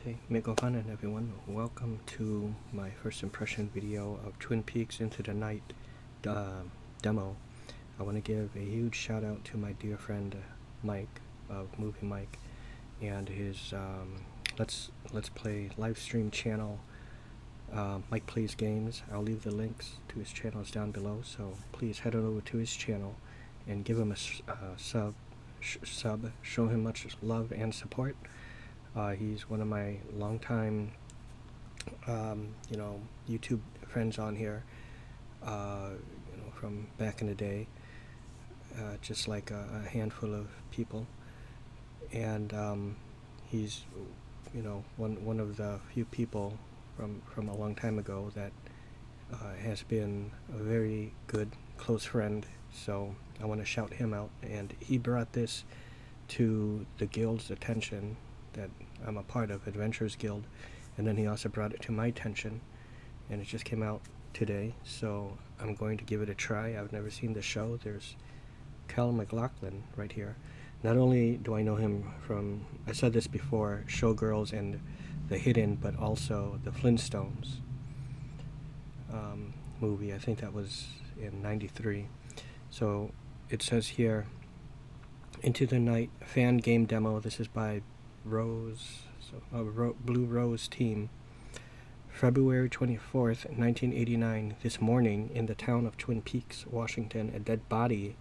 Hey, Megofanan everyone, welcome to my first impression video of Twin Peaks Into the Night demo. I want to give a huge shout out to my dear friend Mike of Movie Mike and his Let's Play live stream channel, Mike Plays Games. I'll leave the links to his channels down below, so please head on over to his channel and give him a sub, show him much love and support. He's one of my longtime, YouTube friends on here, from back in the day, just like a handful of people. And he's, one of the few people from a long time ago that has been a very good, close friend. So I want to shout him out. And he brought this to the guild's attention that I'm a part of, Adventurers Guild, and then he also brought it to my attention, and it just came out today, so I'm going to give it a try. I've never seen the show. There's Cal McLaughlin right here. Not only do I know him from, I said this before, Showgirls and The Hidden, but also the Flintstones movie. I think that was in '93. So it says here, Into the Night fan game demo. This is by Blue Rose Team. February 24th, 1989. This morning, in the town of Twin Peaks, Washington, a dead body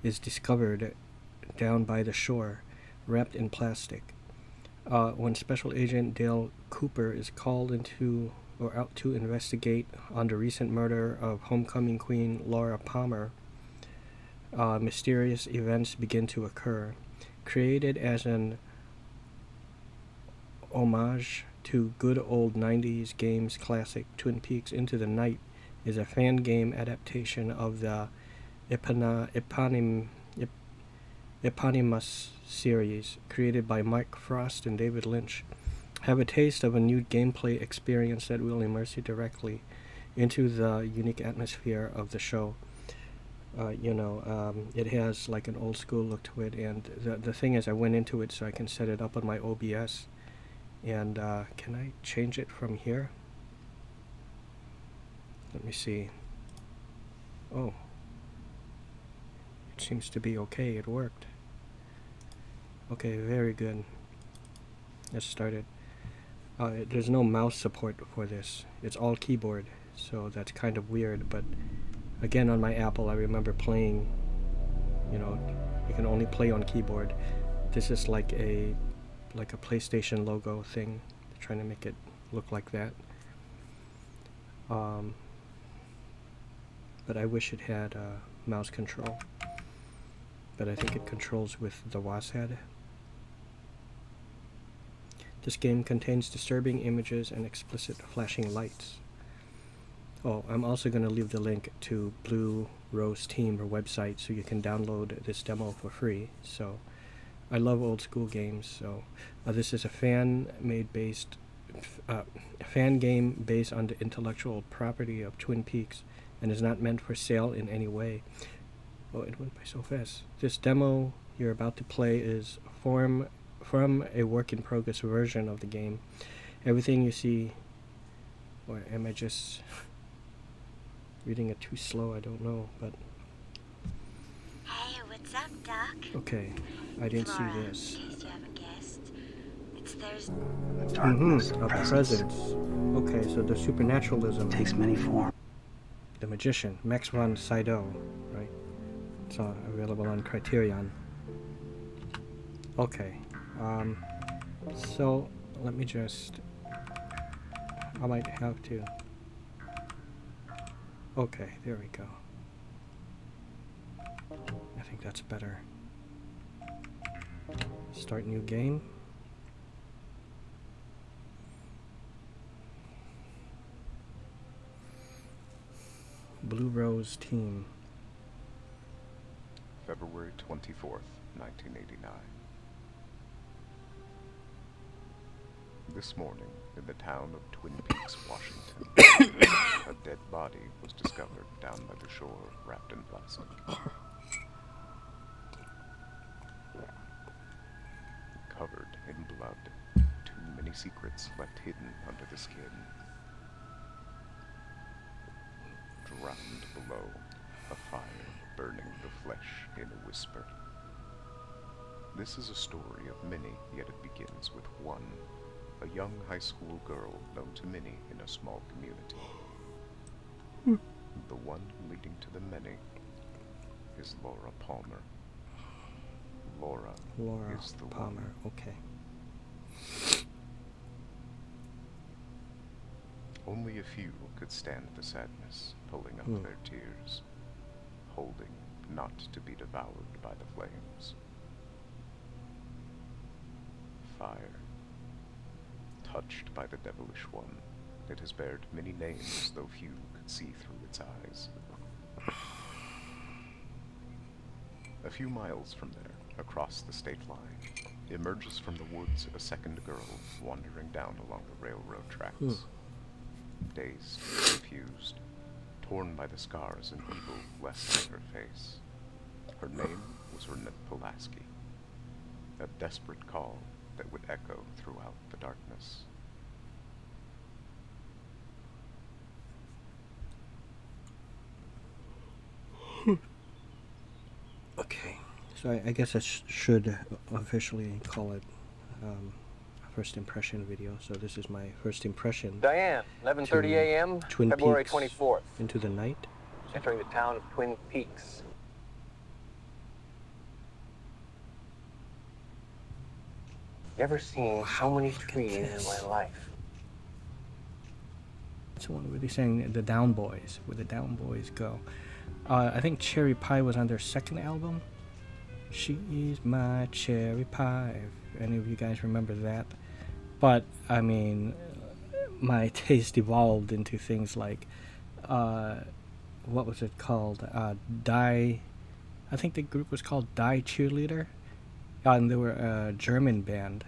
is discovered down by the shore, wrapped in plastic. When Special Agent Dale Cooper is called out to investigate on the recent murder of homecoming queen Laura Palmer, mysterious events begin to occur. Created as an hommage to good old 90s games classic, Twin Peaks Into the Night is a fan game adaptation of the eponymous series created by Mike Frost and David Lynch. Have a taste of a new gameplay experience that will immerse you directly into the unique atmosphere of the show. It has like an old school look to it, and the thing is, I went into it so I can set it up on my OBS. And can I change it from here? Let me see. Oh, it seems to be okay. It worked. Okay, very good. Let's start it. There's no mouse support for this. It's all keyboard, so that's kind of weird. But again, on my Apple, I remember playing, you can only play on keyboard. This is like a PlayStation logo thing. They're trying to make it look like that. But I wish it had mouse control. But I think it controls with the WASD. This game contains disturbing images and explicit flashing lights. Oh, I'm also going to leave the link to Blue Rose Team or website so you can download this demo for free. So I love old school games, so this is a fan game based on the intellectual property of Twin Peaks and is not meant for sale in any way. Oh, it went by so fast. This demo you're about to play is from a work-in-progress version of the game. Everything you see, or am I just reading it too slow? I don't know, but... Hey, what's up, Doc? Okay, I didn't see Laura, this. in case you haven't guessed, it's Thursday. A presence. Okay, so the supernaturalism takes many forms. The magician, Max von Sydow, right? It's available on Criterion. Okay, so let me just, I might have to, okay, there we go. I think that's better. Start new game. Blue Rose Team. February 24th, 1989. This morning, in the town of Twin Peaks, Washington, a dead body was discovered down by the shore, wrapped in plastic. Covered in blood, 2 many secrets left hidden under the skin. Drowned below, a fire burning the flesh in a whisper. This is a story of many, yet it begins with one, a young high school girl known to many in a small community. The one leading to the many is Laura Palmer. Laura is the Palmer. one. Okay. Only a few could stand the sadness, pulling up their tears, holding not to be devoured by the flames. Fire. Touched by the devilish one, it has bared many names, though few could see through its eyes. A few miles from there, across the state line, emerges from the woods a second girl wandering down along the railroad tracks. Dazed, confused, torn by the scars and evil left on her face. Her name was Renette Pulaski, a desperate call that would echo throughout the darkness. Okay, so I guess I should officially call it first impression video. So this is my first impression. Diane, 11:30 a.m., Twin February Peaks 24th. Into the Night. Entering the town of Twin Peaks. Never seen so many trees in my life. Someone really saying the Down Boys, where the Down Boys go. I think Cherry Pie was on their second album. She's my cherry pie, if any of you guys remember that. But, I mean, my taste evolved into things like, what was it called? I think the group was called Die Cheerleader. And they were a German band.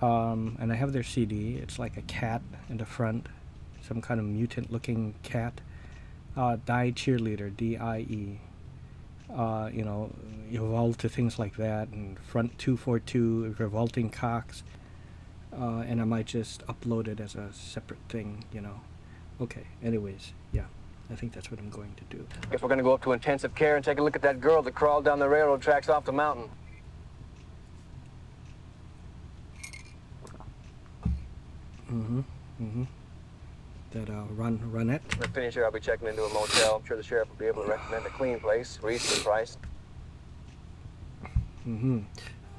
And I have their CD. It's like a cat in the front. Some kind of mutant-looking cat. Die Cheerleader, D-I-E. You know, evolved to things like that. And Front 242, Revolting Cocks. And I might just upload it as a separate thing, you know. Okay, anyways, yeah. I think that's what I'm going to do. Guess we're gonna go up to intensive care and take a look at that girl that crawled down the railroad tracks off the mountain. That Ronette. When I finish here, I'll be checking into a motel. I'm sure the sheriff will be able to recommend a clean place, reasonable price.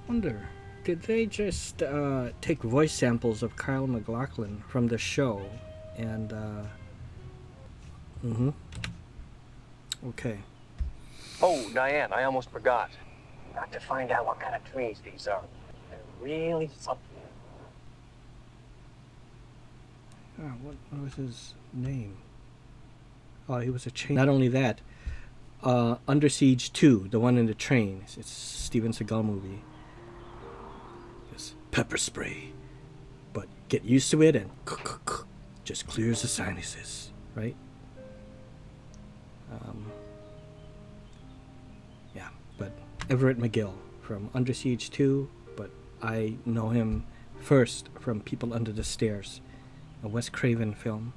Wonder, did they just take voice samples of Kyle MacLachlan from the show and okay. Oh, Diane, I almost forgot. Got to find out what kind of trees these are. They're really something. What was his name? Oh, he was a chain. Not only that, Under Siege 2, the one in the train. It's Steven Seagal movie. Just pepper spray, but get used to it and just clears the sinuses, right? Yeah, but Everett McGill from Under Siege 2, but I know him first from People Under the Stairs, a Wes Craven film.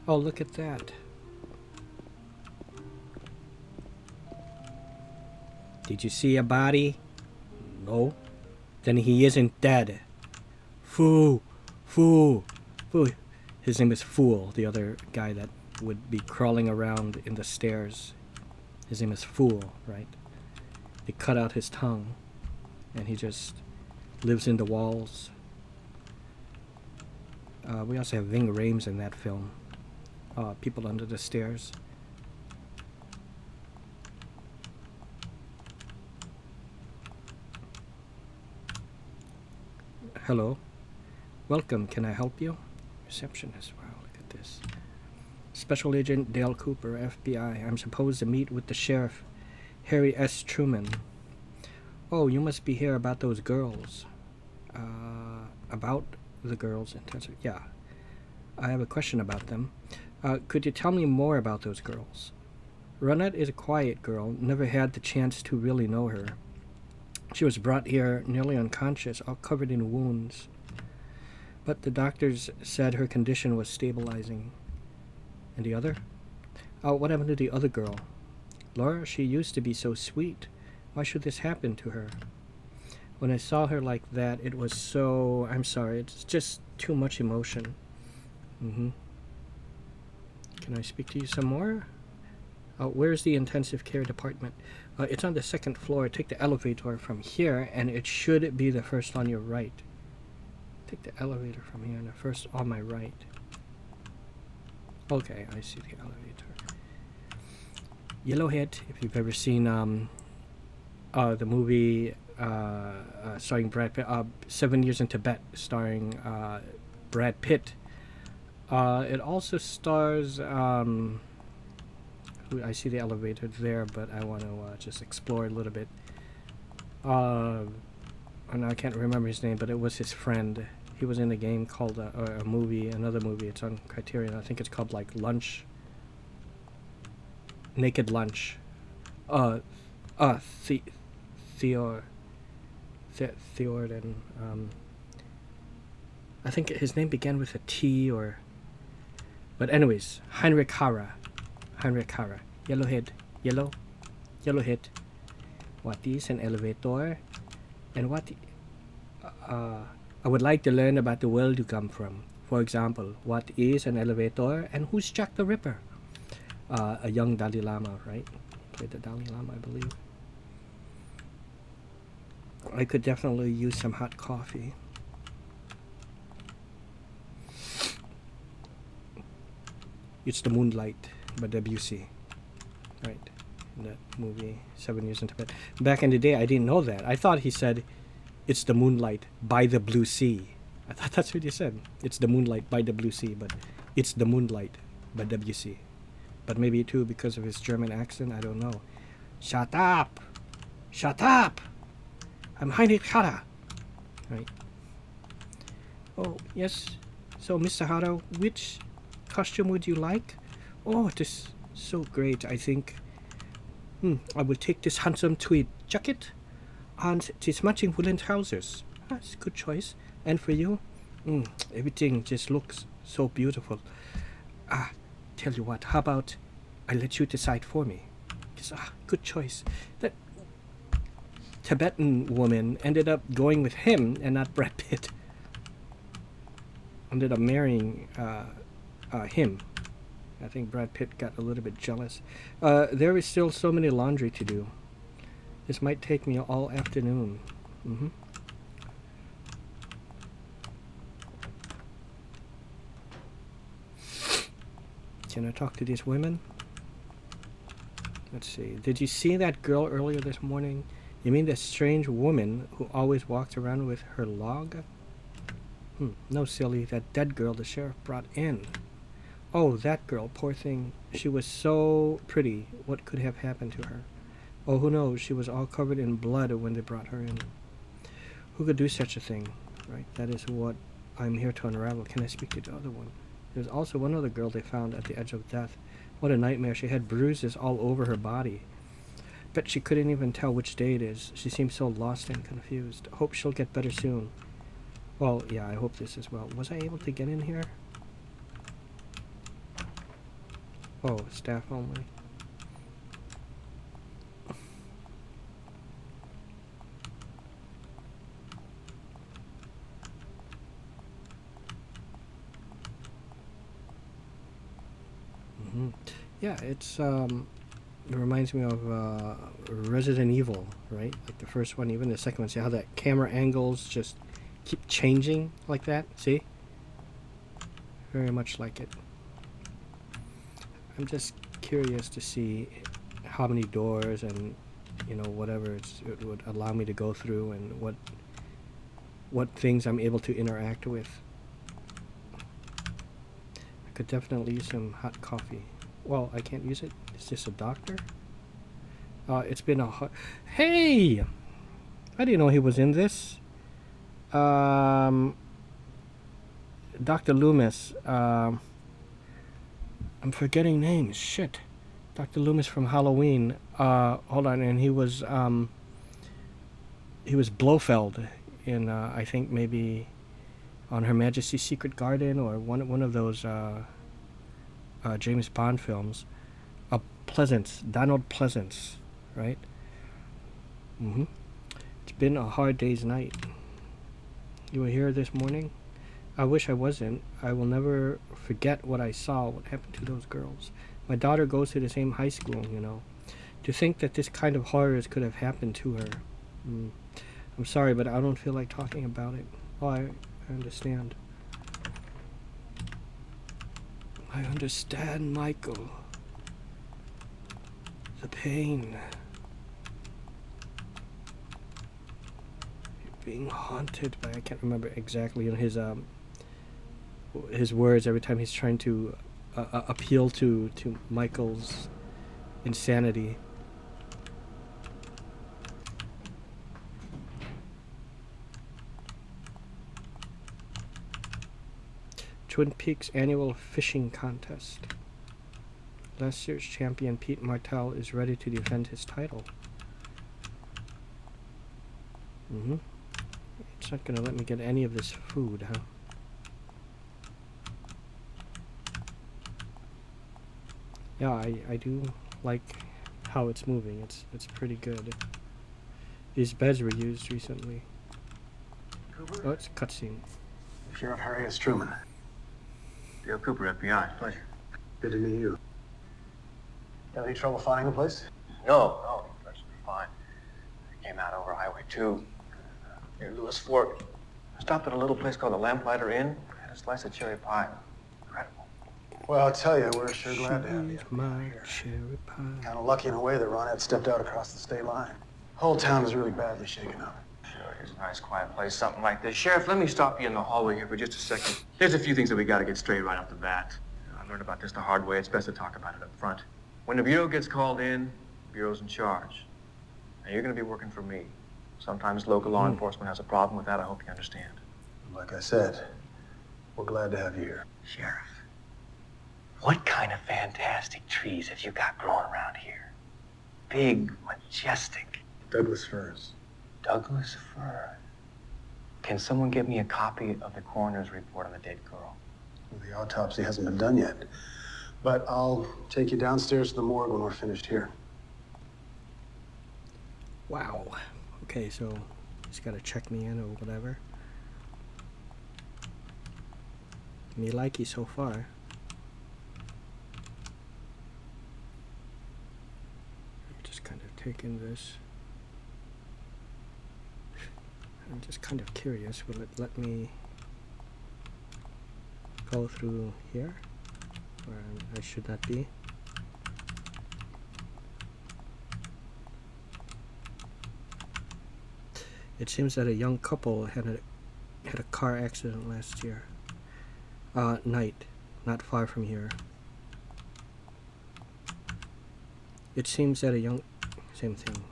Oh, look at that. Did you see a body? No. Then he isn't dead. Fool. His name is Fool, the other guy that would be crawling around in the stairs. His name is Fool, right? They cut out his tongue, and he just lives in the walls. We also have Ving Rhames in that film. People Under the Stairs. Hello. Welcome. Can I help you? Receptionist. Wow, look at this. Special Agent Dale Cooper, FBI. I'm supposed to meet with the sheriff, Harry S. Truman. Oh, you must be here about those girls. About the girls in terms of... Yeah. I have a question about them. Could you tell me more about those girls? Ronette is a quiet girl. Never had the chance to really know her. She was brought here nearly unconscious, all covered in wounds. But the doctors said her condition was stabilizing. And the other? Oh, what happened to the other girl? Laura, she used to be so sweet. Why should this happen to her? When I saw her like that, it was so... I'm sorry, it's just too much emotion. Can I speak to you some more? Where's the intensive care department? It's on the second floor. Take the elevator from here, and it should be the first on your right. Take the elevator from here, and the first on my right. Okay, I see the elevator. Yellowhead, if you've ever seen the movie starring Brad Pitt, 7 Years in Tibet, starring Brad Pitt. It also stars... I see the elevator there, but I want to just explore a little bit. And I can't remember his name, but it was his friend. He was in a game called a movie, another movie. It's on Criterion. I think it's called like Lunch. Naked Lunch. Theorden. I think his name began with a T or. But anyways, Heinrich Harrer. Yellowhead. Yellowhead. What is an elevator? And what... I would like to learn about the world you come from. For example, what is an elevator and who's Jack the Ripper? A young Dalai Lama, right? Played the Dalai Lama, I believe. I could definitely use some hot coffee. It's the Moonlight by Debussy. Right, in that movie, 7 Years in Tibet. Back in the day, I didn't know that. I thought he said, it's the moonlight by the blue sea. I thought that's what he said. It's the moonlight by the blue sea, but it's the moonlight by Debussy. But maybe too because of his German accent, I don't know. Shut up! Shut up! I'm Heinrich Harrer. Right. Oh, yes. So, Mr. Harrer, which costume would you like? Oh, it is so great, I think. I will take this handsome tweed jacket and these matching woolen trousers. That's a good choice. And for you? Everything just looks so beautiful. Tell you what, how about I let you decide for me? Just, good choice. That Tibetan woman ended up going with him and not Brad Pitt. Ended up marrying him. I think Brad Pitt got a little bit jealous. There is still so many laundry to do. This might take me all afternoon. Can I talk to these women? Let's see. Did you see that girl earlier this morning? You mean the strange woman who always walks around with her log? No, silly. That dead girl the sheriff brought in. Oh, that girl, poor thing. She was so pretty. What could have happened to her? Oh, who knows? She was all covered in blood when they brought her in. Who could do such a thing? Right, that is what I'm here to unravel. Can I speak to the other one? There's also one other girl they found at the edge of death. What a nightmare. She had bruises all over her body. Bet she couldn't even tell which day it is. She seems so lost and confused. Hope she'll get better soon. Well, yeah, I hope this as well. Was I able to get in here? Oh, staff only. Yeah, it's it reminds me of Resident Evil, right? Like the first one, even the second one. See how that camera angles just keep changing like that? See? Very much like it. I'm just curious to see how many doors and, you know, whatever it would allow me to go through and what things I'm able to interact with. I could definitely use some hot coffee. Well, I can't use it. Is this a doctor? It's been a Hey! I didn't know he was in this. Dr. Loomis. I'm forgetting names. Shit. Dr. Loomis from Halloween. Hold on. And he was he was Blofeld in I think maybe on Her Majesty's Secret Garden or one of those James Bond films. Pleasance, Donald Pleasance, right? It's been a hard day's night. You were here this morning? I wish I wasn't. I will never forget what I saw, what happened to those girls. My daughter goes to the same high school, you know. To think that this kind of horrors could have happened to her. I'm sorry, but I don't feel like talking about it. Oh, I understand. I understand, Michael. The pain. You're being haunted by, I can't remember exactly his words every time he's trying to appeal to Michael's insanity. Twin Peaks annual fishing contest. Last year's champion Pete Martell is ready to defend his title. It's not gonna let me get any of this food, huh? Yeah, I do like how it's moving. It's pretty good. These beds were used recently. Cooper? Oh, it's a cutscene. Sheriff Harry S. Truman. Dale Cooper, FBI. Pleasure. Good to meet you. Have any trouble finding the place? No, that's fine. I came out over Highway 2, near Lewis Fork. I stopped at a little place called the Lamplighter Inn. Had a slice of cherry pie. Incredible. Well, I'll tell you, we're sure glad to have you. She's my cherry pie. Kind of lucky in a way that Ron had stepped out across the state line. Whole town is really badly shaken up. Sure, here's a nice, quiet place, something like this. Sheriff, let me stop you in the hallway here for just a second. There's a few things that we got to get straight right off the bat. I learned about this the hard way. It's best to talk about it up front. When the Bureau gets called in, the Bureau's in charge. And you're going to be working for me. Sometimes local law enforcement has a problem with that. I hope you understand. Like I said, we're glad to have you here. Sheriff, what kind of fantastic trees have you got growing around here? Big, majestic. Douglas firs. Douglas fir. Can someone get me a copy of the coroner's report on the dead girl? Well, the autopsy hasn't been done yet. But I'll take you downstairs to the morgue when we're finished here. Wow. Okay, so he's got to check me in or whatever. Me likey so far. I'm just kind of taking this. I'm just kind of curious. Will it let me go through here? Where I should not be. It seems that a young couple had a car accident last year. Night, not far from here. It seems that same thing.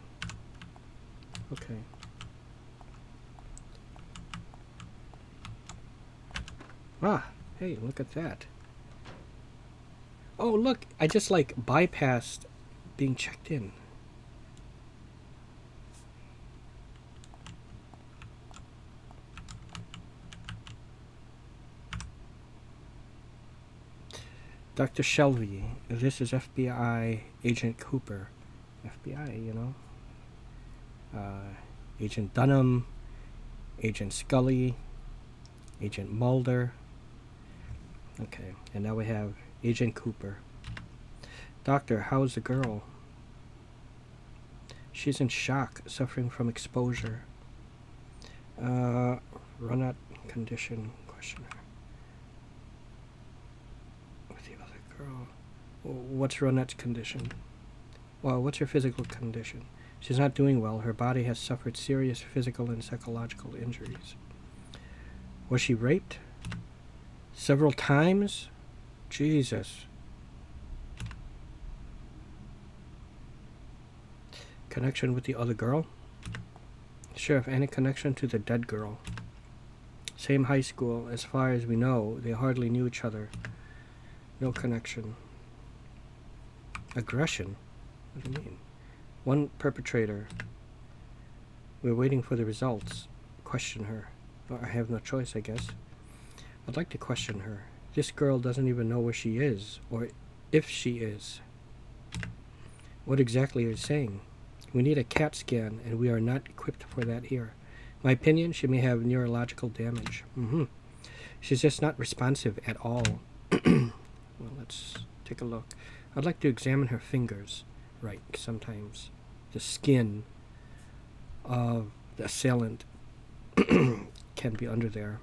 Okay. Ah, hey, look at that. Oh, look, I just bypassed being checked in. Dr. Shelby, this is FBI Agent Cooper. FBI, you know. Agent Dunham, Agent Scully, Agent Mulder. Okay, and now we have Agent Cooper. Doctor, how's the girl? She's in shock, suffering from exposure. Run-out condition, questioner. With the other girl. What's Ronette's condition? Well, what's her physical condition? She's not doing well. Her body has suffered serious physical and psychological injuries. Was she raped? Several times? Jesus. Connection with the other girl? Sheriff, any connection to the dead girl? Same high school. As far as we know, they hardly knew each other. No connection. Aggression? What do you mean? One perpetrator. We're waiting for the results. Question her. Well, I have no choice, I guess. I'd like to question her. This girl doesn't even know where she is, or if she is. What exactly are you saying? We need a CAT scan, and we are not equipped for that here. My opinion, she may have neurological damage. She's just not responsive at all. Well, let's take a look. I'd like to examine her fingers. Right, sometimes the skin of the assailant can be under there.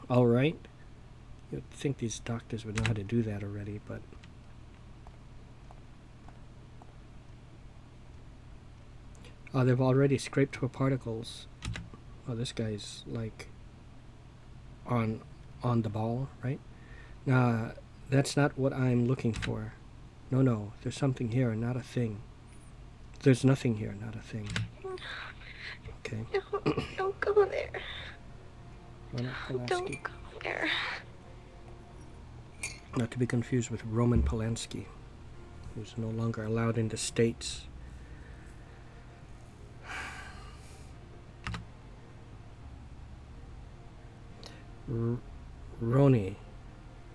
All right. You'd think these doctors would know how to do that already, but... they've already scraped for particles. Oh, this guy's like on the ball, right? That's not what I'm looking for. No, there's something here, not a thing. There's nothing here, not a thing. Okay. No, don't go there. Don't go there. Not to be confused with Roman Polanski, who's no longer allowed in the States.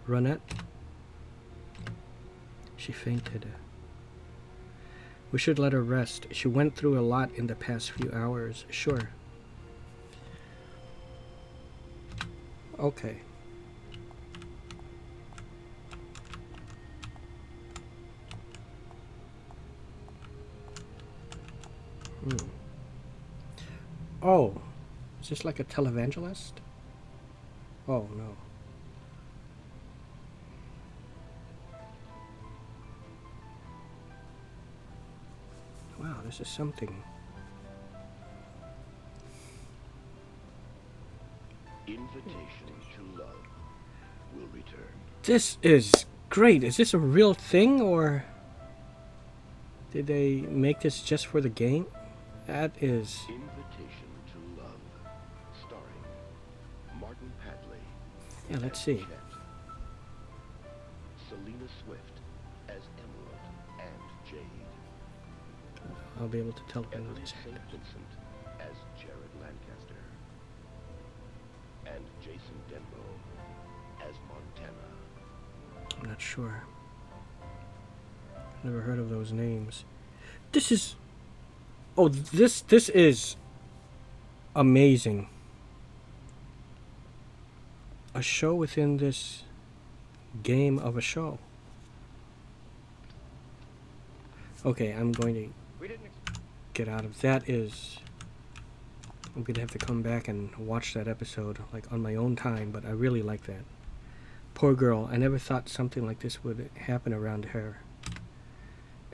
Ronette? She fainted. We should let her rest. She went through a lot in the past few hours. Sure. Okay. Oh, is this like a televangelist? Oh, no. Wow, this is something. Invitation to love will return. This is great. Is this a real thing, or did they make this just for the game? That is... Invitation to love, starring Martin Padley. Yeah, let's see. Chet. Selena Swift as Emerald and Jade. I'll be able to tell by Emily these St. actors. Vincent as Jared Lancaster. And Jason Denbo as Montana. I'm not sure. Never heard of those names. This is... Oh, this is amazing. A show within this game of a show. Okay, I'm going to get out of that. I'm gonna have to come back and watch that episode like on my own time, but I really like that. Poor girl. I never thought something like this would happen around her.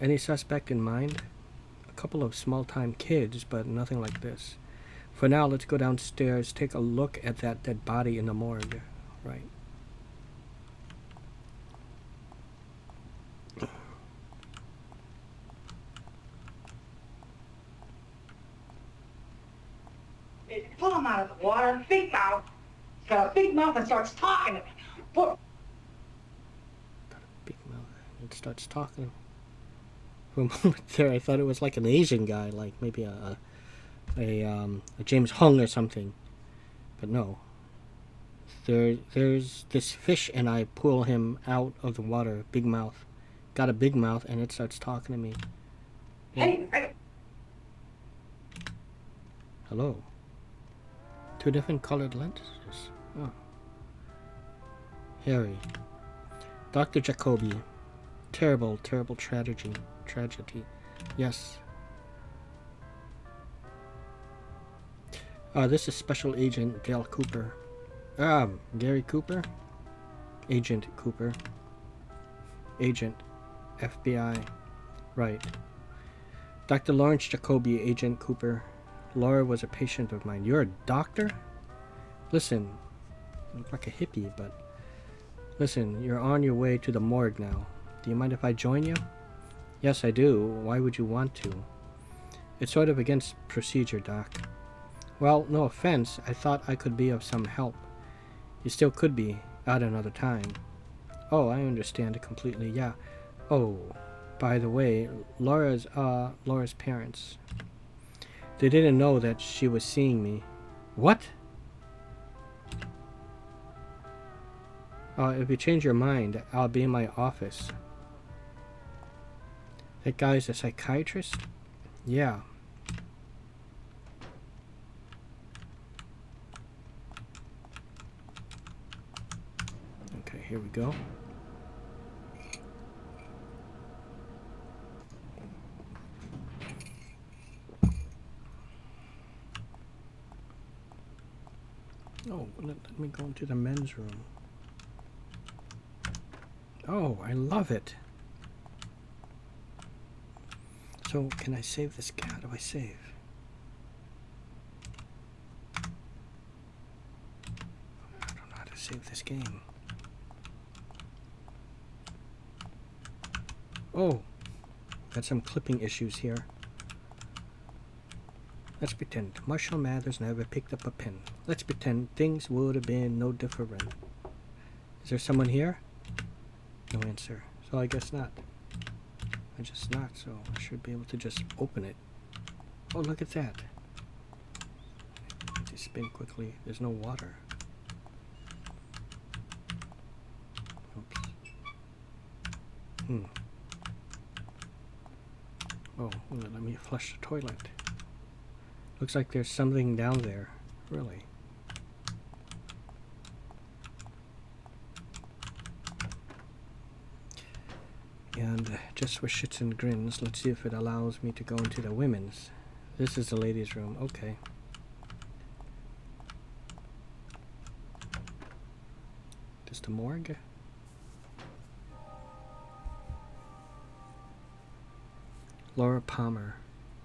Any suspect in mind? A couple of small-time kids, but nothing like this. For now, let's go downstairs, take a look at that dead body in the morgue. Right. Pull him out of the water, big mouth. He's got a big mouth and starts talking to me. Got a big mouth and starts talking. For a moment there, I thought it was like an Asian guy, like maybe a James Hung or something. But no. There's this fish, and I pull him out of the water. Big mouth. Got a big mouth, and it starts talking to me. Hey. Hello. 2 different colored lenses. Oh. Harry. Dr. Jacoby. Terrible, terrible tragedy. Yes. This is Special Agent Dale Cooper. Gary Cooper? Agent Cooper. Agent. FBI. Right. Dr. Lawrence Jacoby, Agent Cooper. Laura was a patient of mine. You're a doctor? Listen, you look like a hippie, but... Listen, you're on your way to the morgue now. Do you mind if I join you? Yes, I do. Why would you want to? It's sort of against procedure, Doc. Well, no offense. I thought I could be of some help. You still could be, at another time. Oh, I understand it completely, yeah. Oh, by the way, Laura's parents. They didn't know that she was seeing me. What? If you change your mind, I'll be in my office. That guy's a psychiatrist? Yeah. Okay, here we go. Oh, let me go into the men's room. Oh, I love it. So, can I save this? How do I save? I don't know how to save this game. Oh, got some clipping issues here. Let's pretend Marshall Mathers never picked up a pen. Let's pretend things would have been no different. Is there someone here? No answer. So I guess not. I just not, so I should be able to just open it. Oh, look at that. Just spin quickly. There's no water. Oops. Oh, well, let me flush the toilet. Looks like there's something down there. Really. And just for shits and grins, let's see if it allows me to go into the women's. This is the ladies' room. Okay. Just a morgue? Laura Palmer.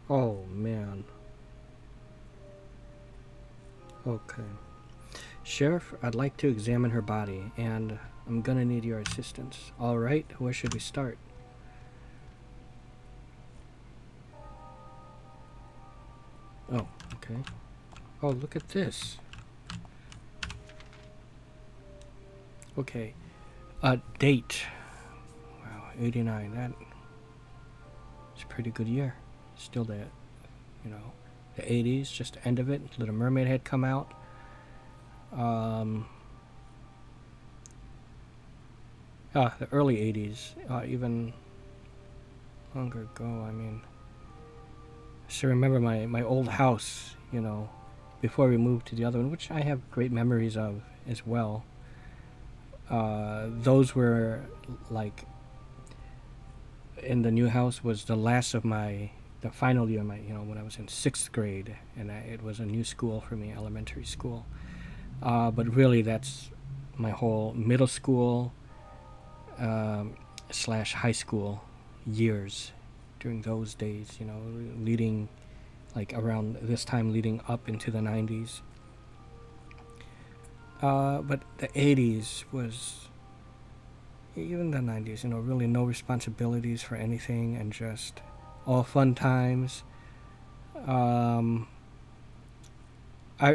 Oh, man. Okay. Sheriff, I'd like to examine her body, and I'm gonna need your assistance. Alright, where should we start? Oh, okay. Oh, look at this. Okay. Date. Wow, 89. That's a pretty good year. Still the, you know, the 80s, just the end of it. Little Mermaid had come out. The early 80s, even longer ago. I mean, I still remember my old house, you know, before we moved to the other one, which I have great memories of as well. Those were like, in the new house was the last of the final year of my, you know, when I was in 6th grade, and it was a new school for me, elementary school. But really, that's my whole middle school / high school years during those days, you know, leading, like around this time leading up into the 90s. But the 80s was, even the 90s, you know, really no responsibilities for anything and just all fun times. I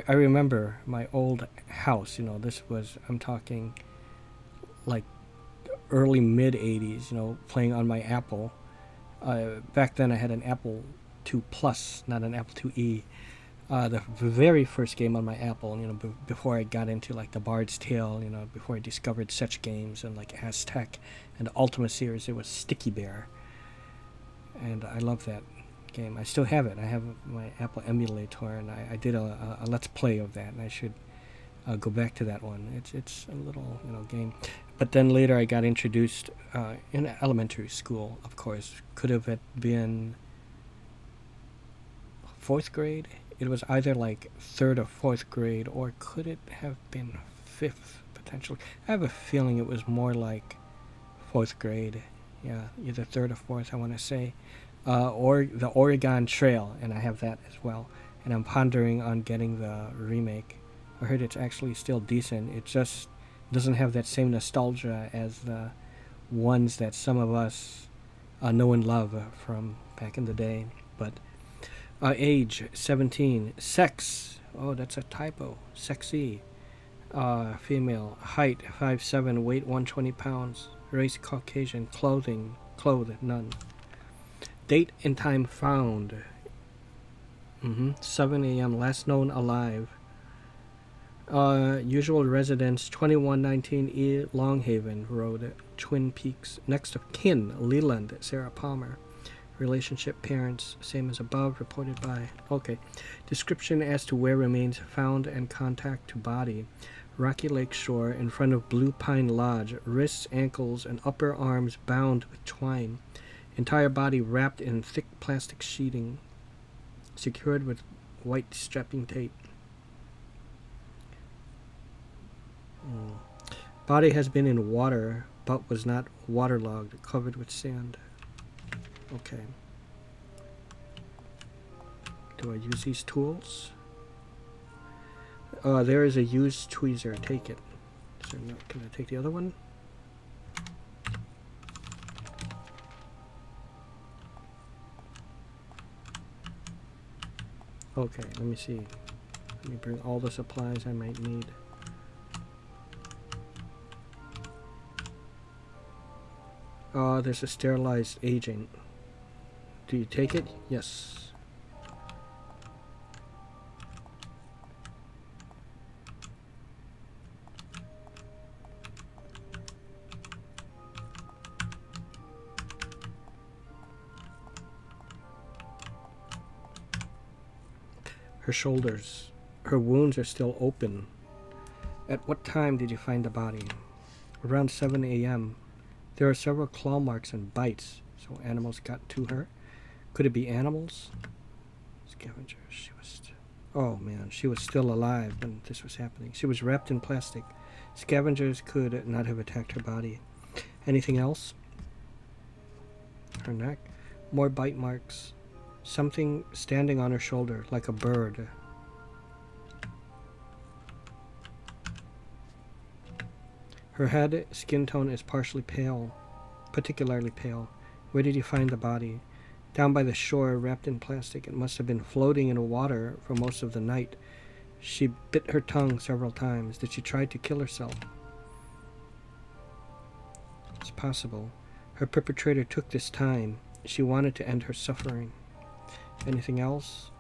remember my old house, you know, this was, I'm talking like early mid 80s, you know, playing on my Apple. Back then I had an Apple II Plus, not an Apple IIe. The very first game on my Apple, you know, before I got into like the Bard's Tale, you know, before I discovered such games and like Aztec and the Ultima series, it was Sticky Bear. And I love that game. I still have it. I have my Apple emulator, and I did a Let's Play of that, and I should go back to that one. It's a little, you know, game. But then later I got introduced in elementary school, of course. Could have been 4th grade. It was either like 3rd or 4th grade, or could it have been 5th potentially? I have a feeling it was more like 4th grade. Yeah, either 3rd or 4th, I want to say. Or the Oregon Trail, and I have that as well. And I'm pondering on getting the remake. I heard it's actually still decent. It just doesn't have that same nostalgia as the ones that some of us know and love from back in the day. But age 17, sex, oh, that's a typo, sexy, female, height 5'7", weight 120 pounds, race Caucasian, clothed, none. Date and time found. 7 a.m. Last known alive. Usual residence 2119 E Longhaven Road, Twin Peaks. Next of kin, Leland, Sarah Palmer. Relationship, parents, same as above, reported by. Okay. Description as to where remains found and contact to body. Rocky Lake shore in front of Blue Pine Lodge. Wrists, ankles, and upper arms bound with twine. Entire body wrapped in thick plastic sheeting. Secured with white strapping tape. Body has been in water, but was not waterlogged, covered with sand. Okay. Do I use these tools? There is a used tweezer. Take it. So no, can I take the other one? Okay, let me see. Let me bring all the supplies I might need. There's a sterilized agent. Do you take it? Yes. Her shoulders. Her wounds are still open. At what time did you find the body? Around 7 a.m. There are several claw marks and bites, so animals got to her. Could it be animals? Scavengers. She was... Oh man, she was still alive when this was happening. She was wrapped in plastic. Scavengers could not have attacked her body. Anything else? Her neck. More bite marks. Something standing on her shoulder, like a bird. Her head, skin tone is partially pale, particularly pale. Where did you find the body? Down by the shore, wrapped in plastic. It must have been floating in water for most of the night. She bit her tongue several times. Did she try to kill herself? It's possible. Her perpetrator took this time. She wanted to end her suffering. Anything else?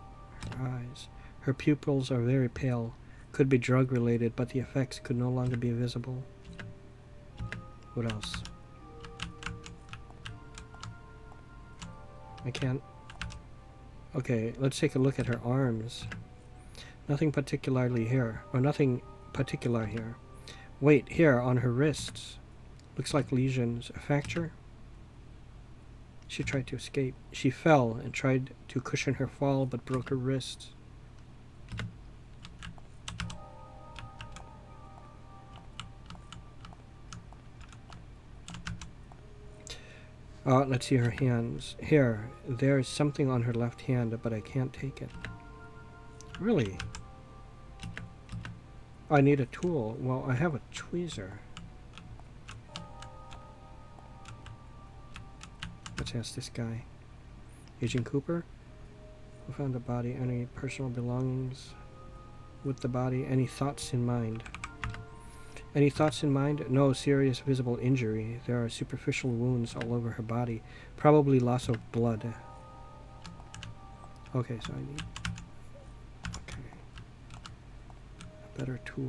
Her eyes. Her pupils are very pale. Could be drug-related, but the effects could no longer be visible. What else? I can't... Okay, let's take a look at her arms. Nothing particularly here. Or nothing particular here. Wait, here, on her wrists. Looks like lesions. A fracture? She tried to escape. She fell and tried to cushion her fall, but broke her wrists. Let's see her hands. Here, there's something on her left hand, but I can't take it. Really? I need a tool. Well, I have a tweezer. Let's ask this guy. Agent Cooper? Who found the body? Any personal belongings with the body? Any thoughts in mind? Any thoughts in mind? No serious visible injury. There are superficial wounds all over her body. Probably loss of blood. Okay, so I need... Okay. A better tool.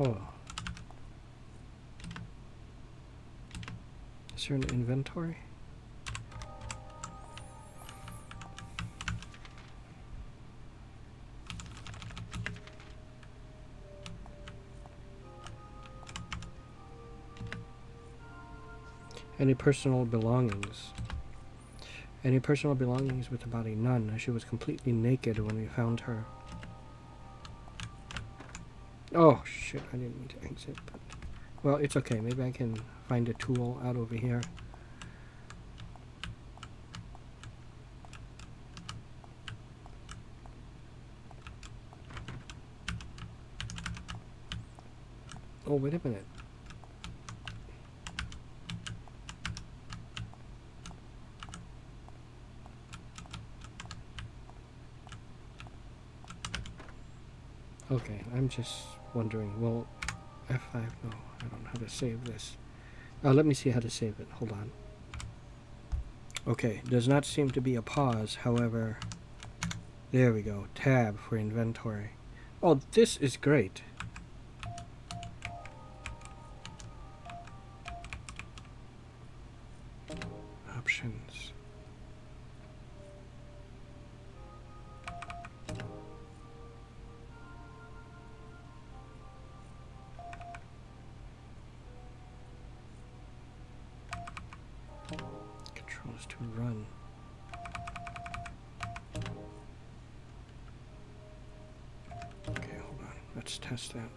Oh. Is there an inventory? Any personal belongings? Any personal belongings with the body? None. She was completely naked when we found her. Oh, shit, I didn't mean to exit, but... Well, it's okay. Maybe I can find a tool out over here. Oh, wait a minute. Okay, I'm just wondering. Well, F5. No, I don't know how to save this. Let me see how to save it. Hold on. Okay, does not seem to be a pause. However, there we go. Tab for inventory. Oh, this is great. Options. Controls to run. Okay, hold on. Let's test that.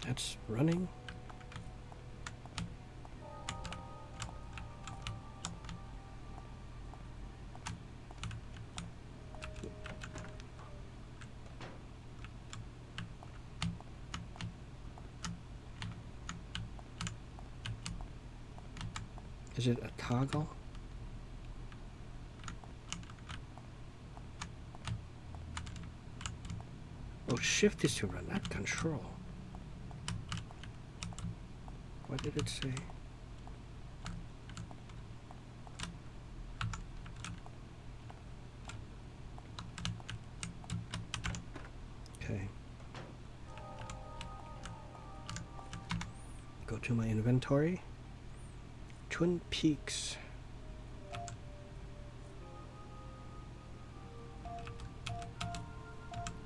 That's running. Is it a toggle? Oh, shift is to run, not control. What did it say? Okay. Go to my inventory. Twin Peaks.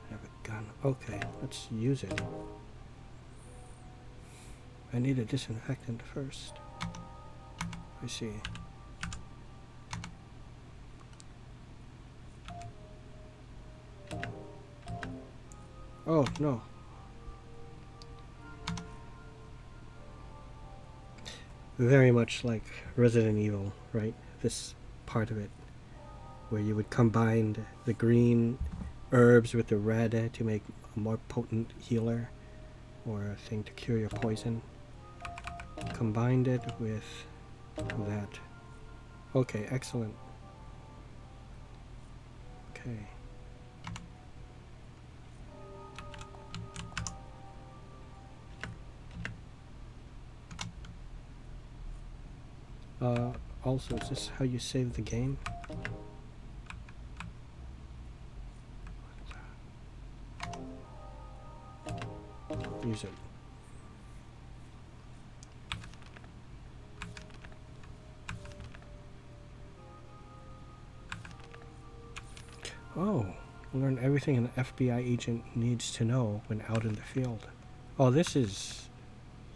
Have a gun. Okay, let's use it. I need a disinfectant first. I see. Oh, no. Very much like Resident Evil, right? This part of it, where you would combine the green herbs with the red to make a more potent healer, or a thing to cure your poison. Combined it with that. Okay, excellent. Okay. Also, is this how you save the game? Use it. Oh, learn everything an FBI agent needs to know when out in the field. Oh, this is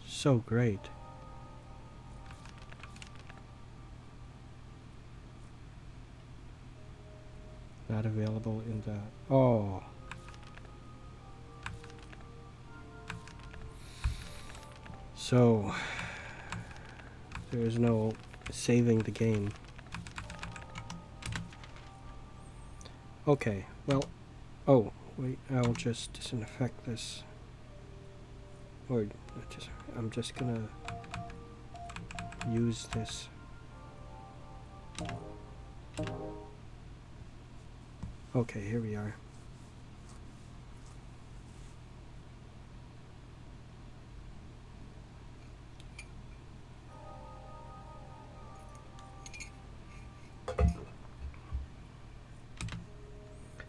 so great. Not available in the... Oh. So, there is no saving the game. Okay, well... Oh, wait, I'll just disinfect this. Or, I'm just gonna use this. Okay, here we are.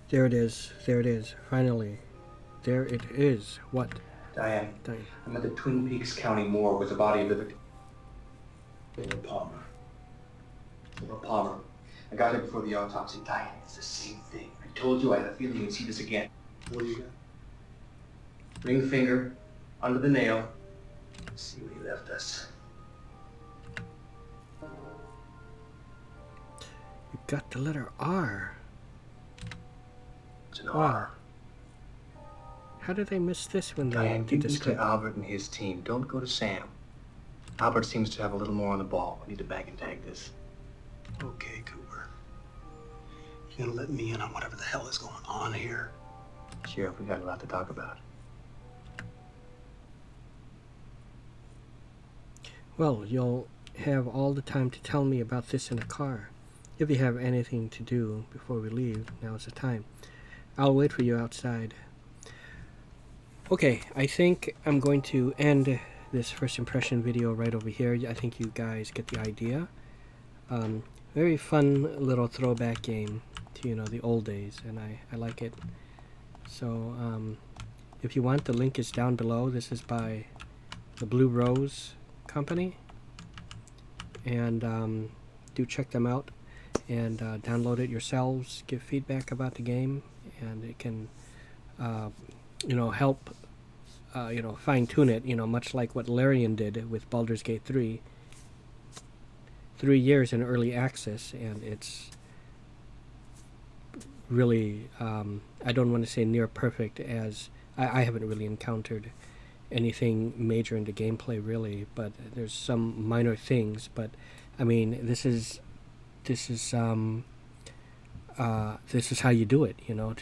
There it is. There it is. Finally. There it is. What? Diane, Diane. I'm at the Twin Peaks County morgue with the body of the victim. Palmer. Palmer. I got here before the autopsy. Diane, it's the same thing. I told you I had a feeling you'd see this again. What do you got? Ring finger, under the nail. Let's see what he left us. You got the letter R. It's an R. How did they miss this when they Diane, did keep this this to Albert and his team. Don't go to Sam. Albert seems to have a little more on the ball. We need to bag and tag this. Okay, Cooper. You gonna let me in on whatever the hell is going on here? Sheriff, we got a lot to talk about. Well, you'll have all the time to tell me about this in a car. if you have anything to do before we leave, now's the time. I'll wait for you outside. Okay, I think I'm going to end this first impression video right over here. I think you guys get the idea. Very fun little throwback game to, you know, the old days, and I like it. So if you want, the link is down below. This is by the Blue Rose company, and do check them out and download it yourselves. Give feedback about the game, and it can you know, help you know, fine-tune it, you know, much like what Larian did with Baldur's Gate 3. 3 years in early access, and it's really I don't want to say near perfect, as I haven't really encountered anything major into gameplay really, but there's some minor things. But I mean, this is how you do it, you know,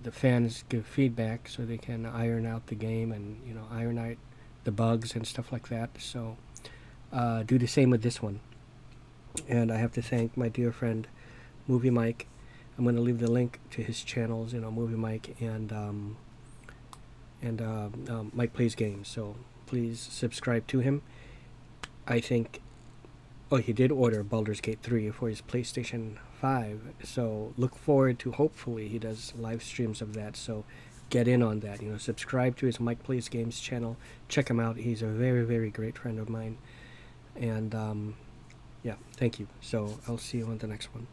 the fans give feedback so they can iron out the game and, you know, iron out the bugs and stuff like that. So do the same with this one. And I have to thank my dear friend Movie Mike. I'm going to leave the link to his channels, you know, Movie Mike and Mike Plays Games. So please subscribe to him. I think, oh, he did order Baldur's Gate 3 for his PlayStation 5. So look forward to, hopefully he does live streams of that. So get in on that, you know, subscribe to his Mike Plays Games channel. Check him out. He's a very, very great friend of mine. And yeah, thank you. So I'll see you on the next one.